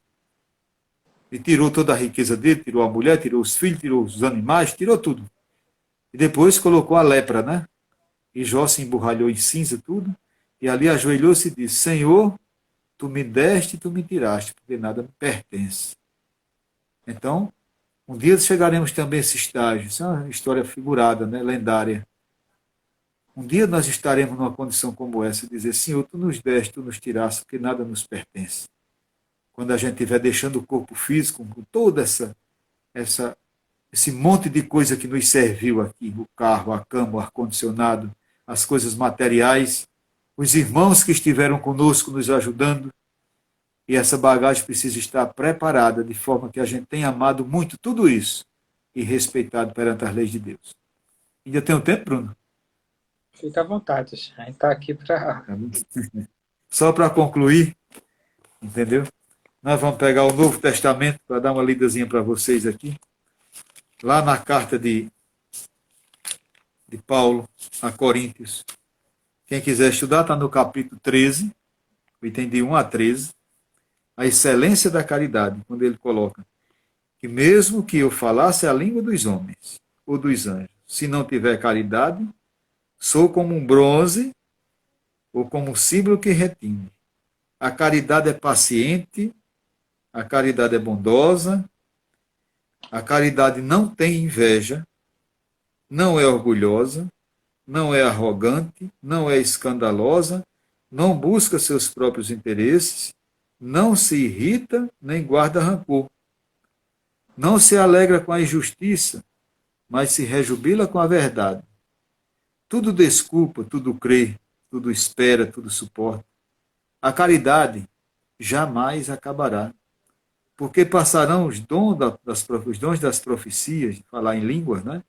E tirou toda a riqueza dele, tirou a mulher, tirou os filhos, tirou os animais, tirou tudo. E depois colocou a lepra, né? E Jó se emburralhou em cinza tudo, e ali ajoelhou-se e disse, Senhor, tu me deste e tu me tiraste, porque nada me pertence. Então, um dia chegaremos também a esse estágio. Isso é uma história figurada, né? Lendária. Um dia nós estaremos numa condição como essa, dizer, Senhor, tu nos deste, tu nos tiraste, porque nada nos pertence. Quando a gente estiver deixando o corpo físico, com toda esse monte de coisa que nos serviu aqui, o carro, a cama, o ar-condicionado, as coisas materiais, os irmãos que estiveram conosco nos ajudando, E essa bagagem precisa estar preparada de forma que a gente tenha amado muito tudo isso e respeitado perante as leis de Deus. Ainda tem um tempo, Bruno? Fica à vontade, a gente está aqui para... Só para concluir, entendeu? Nós vamos pegar o Novo Testamento para dar uma lidazinha para vocês aqui. Lá na carta de Paulo a Coríntios. Quem quiser estudar, está no capítulo 13, item de 1 a 13. A excelência da caridade, quando ele coloca que mesmo que eu falasse a língua dos homens ou dos anjos, se não tiver caridade, sou como um bronze ou como um símbolo que retine. A caridade é paciente, a caridade é bondosa, a caridade não tem inveja, não é orgulhosa, não é arrogante, não é escandalosa, não busca seus próprios interesses, não se irrita nem guarda rancor. Não se alegra com a injustiça, mas se rejubila com a verdade. Tudo desculpa, tudo crê, tudo espera, tudo suporta. A caridade jamais acabará, porque passarão os dons das profecias, de falar em línguas, né?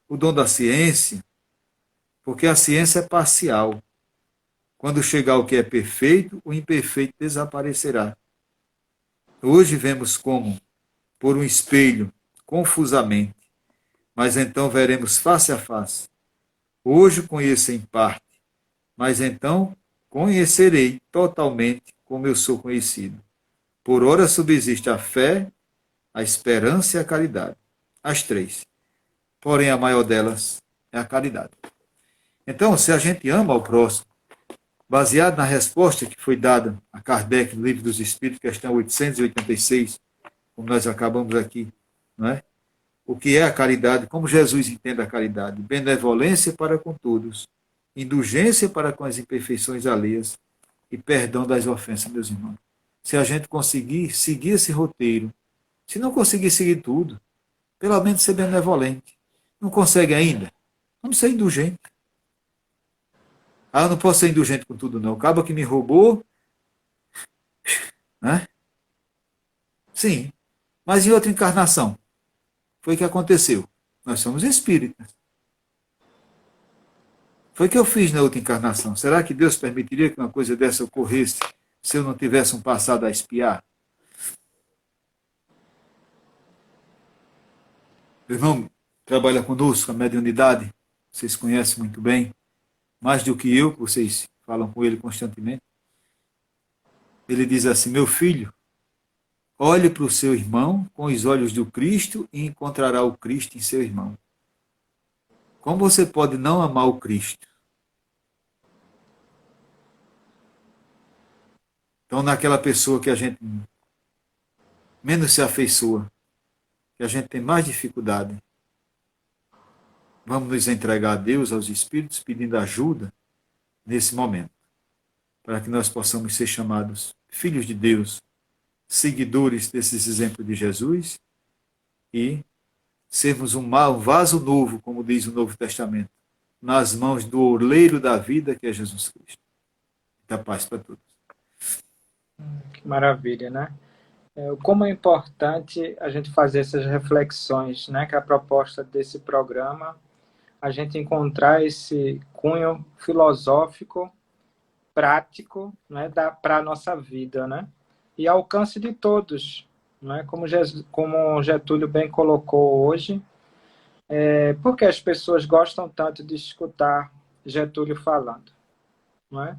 O dom da ciência, porque a ciência é parcial. Quando chegar o que é perfeito, o imperfeito desaparecerá. Hoje vemos como, por um espelho, confusamente, mas então veremos face a face. Hoje conheço em parte, mas então conhecerei totalmente como eu sou conhecido. Por ora subsiste a fé, a esperança e a caridade. As três. Porém, a maior delas é a caridade. Então, se a gente ama o próximo, baseado na resposta que foi dada a Kardec no Livro dos Espíritos, questão 886, como nós acabamos aqui, não é? O que é a caridade, como Jesus entende a caridade? Benevolência para com todos, indulgência para com as imperfeições alheias e perdão das ofensas, meus irmãos. Se a gente conseguir seguir esse roteiro, se não conseguir seguir tudo, pelo menos ser benevolente. Não consegue ainda? Vamos ser indulgente. Ah, eu não posso ser indulgente com tudo, não. Acaba que me roubou, né? Sim. Mas em outra encarnação? Foi o que aconteceu. Nós somos espíritas. Foi o que eu fiz na outra encarnação. Será que Deus permitiria que uma coisa dessa ocorresse se eu não tivesse um passado a espiar? O irmão trabalha conosco, a mediunidade, vocês conhecem muito bem, mais do que eu, que vocês falam com ele constantemente. Ele diz assim: meu filho, olhe para o seu irmão com os olhos do Cristo e encontrará o Cristo em seu irmão. Como você pode não amar o Cristo? Então, naquela pessoa que a gente menos se afeiçoa, que a gente tem mais dificuldade, vamos nos entregar a Deus, aos Espíritos, pedindo ajuda nesse momento, para que nós possamos ser chamados filhos de Deus, seguidores desses exemplos de Jesus e sermos um vaso novo, como diz o Novo Testamento, nas mãos do oleiro da vida, que é Jesus Cristo. Da paz para todos. Que maravilha, né? Como é importante a gente fazer essas reflexões, né? Que a proposta desse programa, a gente encontrar esse cunho filosófico, prático, né? Para a nossa vida, né? E alcance de todos, né? Como Getúlio bem colocou hoje, por que as pessoas gostam tanto de escutar Getúlio falando, não é?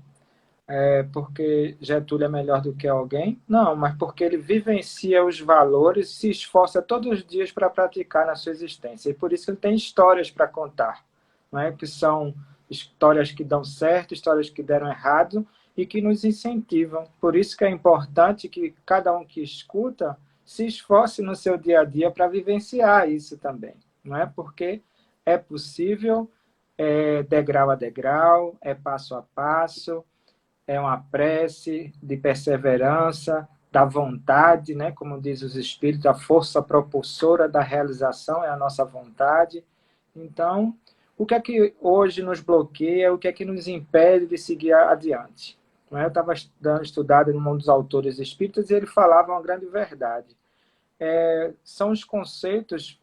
Porque Getúlio é melhor do que alguém? Não, mas porque ele vivencia os valores e se esforça todos os dias para praticar na sua existência. E por isso ele tem histórias para contar, não é? Que são histórias que dão certo, histórias que deram errado e que nos incentivam. Por isso que é importante que cada um que escuta se esforce no seu dia a dia para vivenciar isso também, não é? Porque é possível, é degrau a degrau, é passo a passo, é uma prece de perseverança, da vontade, né? Como diz os Espíritos, a força propulsora da realização é a nossa vontade. Então, o que é que hoje nos bloqueia, o que é que nos impede de seguir adiante? não é? Eu estava dando estudado no mundo dos autores espíritas e ele falava uma grande verdade. São os conceitos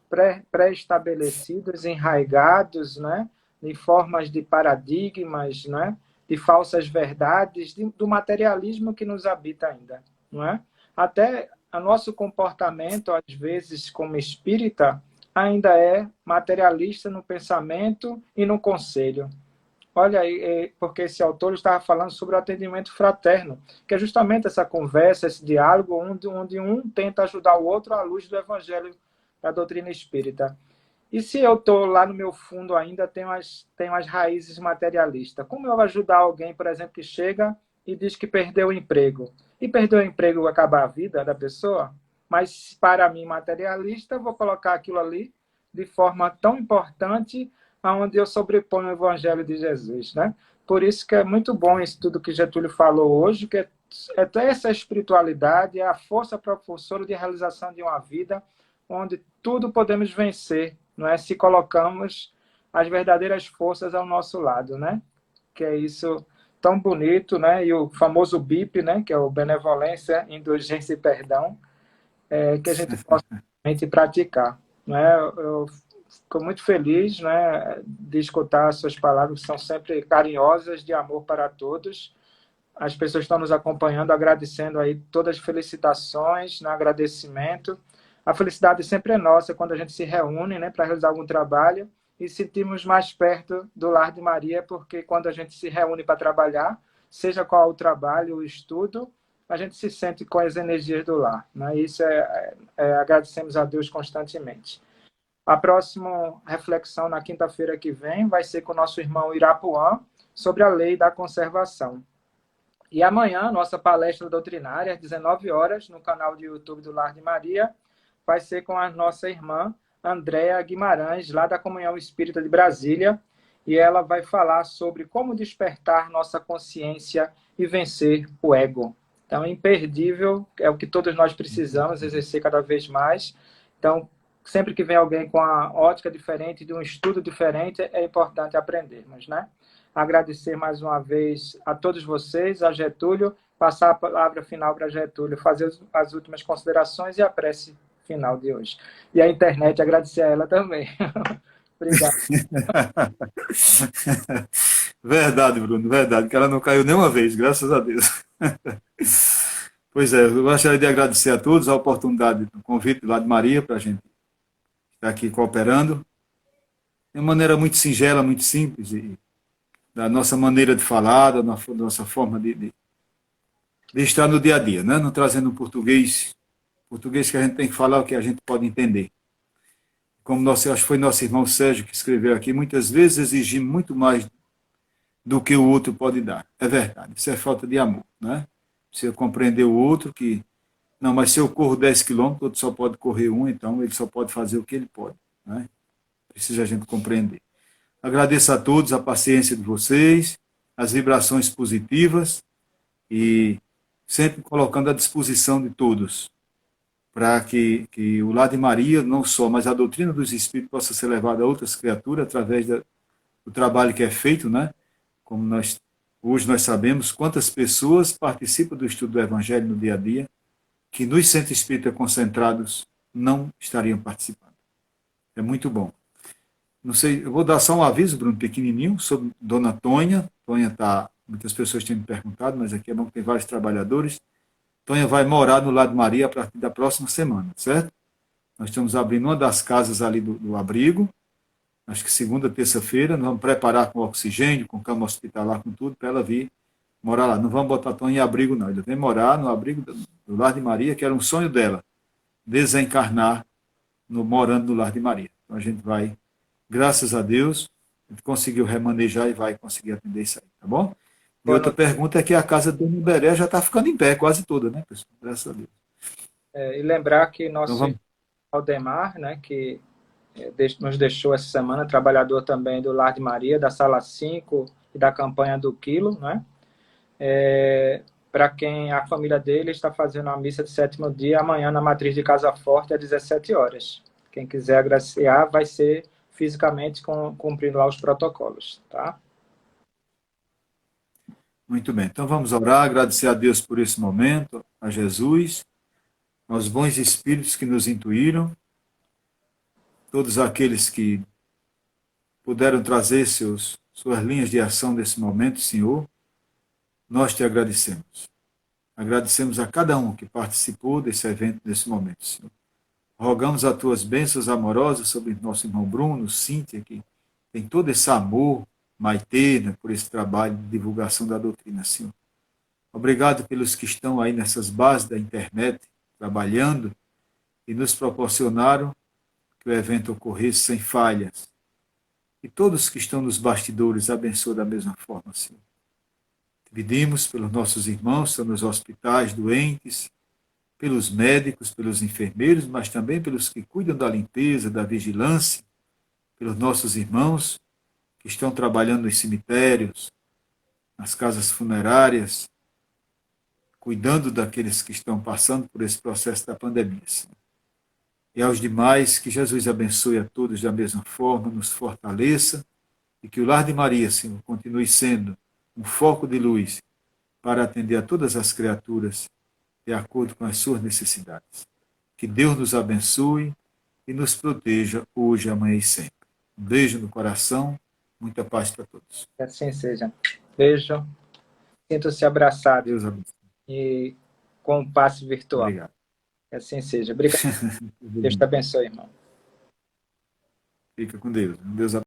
pré-estabelecidos, enraigados, né? Em formas de paradigmas, né? De falsas verdades, do materialismo que nos habita ainda. Não é? Até o nosso comportamento, às vezes, como espírita, ainda é materialista no pensamento e no conselho. Olha aí, porque esse autor estava falando sobre o atendimento fraterno, que é justamente essa conversa, esse diálogo, onde um tenta ajudar o outro à luz do evangelho da doutrina espírita. E se eu estou lá no meu fundo ainda, tenho as raízes materialistas, como eu vou ajudar alguém, por exemplo, que chega e diz que perdeu o emprego? E perder o emprego acabar a vida da pessoa? Mas para mim, materialista, eu vou colocar aquilo ali de forma tão importante onde eu sobreponho o Evangelho de Jesus, né? Por isso que é muito bom isso tudo que Getúlio falou hoje, que é essa espiritualidade, é a força propulsora de realização de uma vida onde tudo podemos vencer, não é? Se colocamos as verdadeiras forças ao nosso lado, né? Que é isso tão bonito, né? E o famoso BIP, né? Que é o benevolência, indulgência e perdão, que a gente possa realmente praticar, né? Eu fico muito feliz, né, de escutar suas palavras, que são sempre carinhosas, de amor para todos. As pessoas estão nos acompanhando, agradecendo aí todas as felicitações, no agradecimento. A felicidade sempre é nossa quando a gente se reúne, né, para realizar algum trabalho e sentimos mais perto do Lar de Maria, porque quando a gente se reúne para trabalhar, seja qual o trabalho, o estudo, a gente se sente com as energias do lar, né? Isso agradecemos a Deus constantemente. A próxima reflexão na quinta-feira que vem vai ser com o nosso irmão Irapuã sobre a lei da conservação. E amanhã, nossa palestra doutrinária, às 19 horas, no canal de YouTube do Lar de Maria, vai ser com a nossa irmã Andréa Guimarães, lá da Comunhão Espírita de Brasília, e ela vai falar sobre como despertar nossa consciência e vencer o ego. Então, é imperdível, é o que todos nós precisamos exercer cada vez mais. Então, sempre que vem alguém com uma ótica diferente, de um estudo diferente, é importante aprendermos, né? Agradecer mais uma vez a todos vocês, a Getúlio, passar a palavra final para Getúlio, fazer as últimas considerações e a prece final de hoje. E a internet, agradecer a ela também. Obrigado. Verdade, Bruno, verdade, que ela não caiu nenhuma vez, graças a Deus. Pois é, eu gostaria de agradecer a todos a oportunidade do convite lá de Maria para a gente estar aqui cooperando de uma maneira muito singela, muito simples, e da nossa maneira de falar, da nossa forma de estar no dia a dia, né? Não trazendo um português que a gente tem que falar o que a gente pode entender. Como acho que foi nosso irmão Sérgio que escreveu aqui, muitas vezes exigimos muito mais do que o outro pode dar. É verdade, isso é falta de amor, né? Você compreender o outro que, não, mas se eu corro 10 quilômetros, o outro só pode correr um, então ele só pode fazer o que ele pode, né? Precisa a gente compreender. Agradeço a todos a paciência de vocês, as vibrações positivas e sempre colocando à disposição de todos para que o Lar de Maria, não só, mas a doutrina dos Espíritos possa ser levada a outras criaturas através do trabalho que é feito, né? Como hoje nós sabemos quantas pessoas participam do estudo do Evangelho no dia a dia, que nos centros espíritas concentrados não estariam participando. É muito bom. Não sei, eu vou dar só um aviso, Bruno, pequenininho, sobre Dona Tonha. Tonha está, muitas pessoas têm me perguntado, mas aqui é bom que tem vários trabalhadores. Tonha vai morar no Lar de Maria a partir da próxima semana, certo? Nós estamos abrindo uma das casas ali do abrigo, acho que segunda, terça-feira, nós vamos preparar com oxigênio, com cama hospitalar, com tudo, para ela vir morar lá. Não vamos botar Tonha em abrigo, não. Ela vem morar no abrigo do Lar de Maria, que era um sonho dela, desencarnar morando no Lar de Maria. Então a gente vai, graças a Deus, a gente conseguiu remanejar e vai conseguir atender isso aí, tá bom? E outra pergunta é que a casa do Iberé já está ficando em pé, quase toda, né, pessoal? Graças a Deus. E lembrar que nosso Então, Aldemar, né, que nos deixou essa semana, trabalhador também do Lar de Maria, da Sala 5 e da campanha do Quilo, né? Para quem a família dele está fazendo a missa de sétimo dia amanhã na Matriz de Casa Forte às 17 horas. Quem quiser agraciar vai ser fisicamente cumprindo lá os protocolos, tá? Muito bem. Então vamos orar, agradecer a Deus por esse momento, a Jesus, aos bons espíritos que nos intuíram, todos aqueles que puderam trazer suas linhas de ação nesse momento, Senhor, nós te agradecemos. Agradecemos a cada um que participou desse evento nesse momento, Senhor. Rogamos as tuas bênçãos amorosas sobre nosso irmão Bruno, Cíntia, que tem todo esse amor, Maitê, né, por esse trabalho de divulgação da doutrina, Senhor. Obrigado pelos que estão aí nessas bases da internet, trabalhando e nos proporcionaram que o evento ocorresse sem falhas. E todos que estão nos bastidores abençoe da mesma forma, Senhor. Pedimos pelos nossos irmãos que estão nos hospitais, doentes, pelos médicos, pelos enfermeiros, mas também pelos que cuidam da limpeza, da vigilância, pelos nossos irmãos que estão trabalhando nos cemitérios, nas casas funerárias, cuidando daqueles que estão passando por esse processo da pandemia, Senhor. E aos demais, que Jesus abençoe a todos da mesma forma, nos fortaleça e que o Lar de Maria, Senhor, continue sendo um foco de luz para atender a todas as criaturas de acordo com as suas necessidades. Que Deus nos abençoe e nos proteja hoje, amanhã e sempre. Um beijo no coração, muita paz para todos. Que assim seja. Beijo. Sinto-se abraçado. Deus abençoe. E com o passe virtual. Obrigado. Que assim seja. Obrigado. Deus te abençoe, irmão. Fica com Deus. Deus abençoe.